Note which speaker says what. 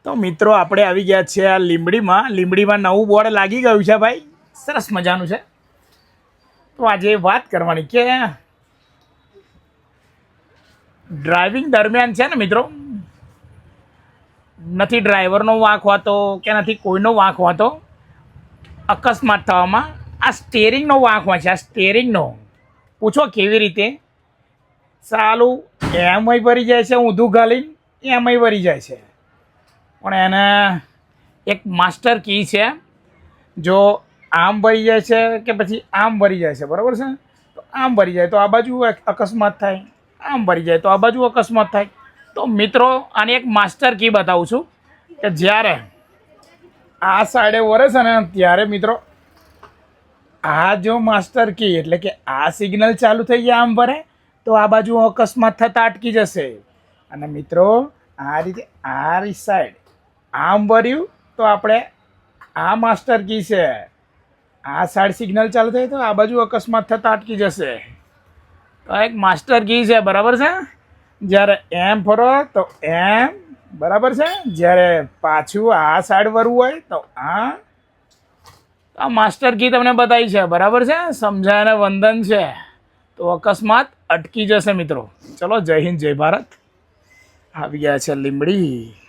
Speaker 1: તો મિત્રો આપણે આવી ગયા છે આ લીંબડીમાં નવું બોર્ડ લાગી ગયું છે ભાઈ, સરસ મજાનું છે. તો આજે વાત કરવાની કે ડ્રાઇવિંગ દરમિયાન છે ને મિત્રો, નથી ડ્રાઈવરનો વાંક હોતો કે નથી કોઈનો વાંક હોતો અકસ્માત થવામાં. આ સ્ટેરિંગનો વાંક હોય છે. આ સ્ટેરિંગનો પૂછો કેવી રીતે? સાલું એમય ભરી જાય છે, ઊંધું ગાલીને એમય ભરી જાય છે. પણ એને એક માસ્ટર કી છે. જો આમ ભરી જાય છે કે પછી આમ ભરી જાય છે, બરાબર છે? તો આમ ભરી જાય તો આ બાજુ અકસ્માત થાય, આમ ભરી જાય તો આ બાજુ અકસ્માત થાય. તો મિત્રો આની એક માસ્ટર કી બતાવું છું કે જ્યારે આ સાઈડે વરે છે ને ત્યારે મિત્રો આ જો માસ્ટર કી એટલે કે આ સિગ્નલ ચાલુ થઈ જાય આમ ભરે તો આ બાજુ અકસ્માત થતાં અટકી જશે. અને મિત્રો આ રીતે આ સાઈડ આમ ભર્યું તો આપણે આ માસ્ટર કી છે, આ સાઈડ સિગ્નલ ચાલુ થાય તો આ બાજુ અકસ્માત થતાં અટકી જશે. તો એક માસ્ટર કી છે, બરાબર છે? જ્યારે એમ ફરો તો એમ, બરાબર છે? જ્યારે પાછું આ સાઈડ વરવું હોય તો આ માસ્ટર કી તમને બતાવી છે, બરાબર છે? સમજાય વંદન છે. તો અકસ્માત અટકી જશે મિત્રો. ચલો, જય હિન્દ, જય ભારત. આવી ગયા છે લીંબડી.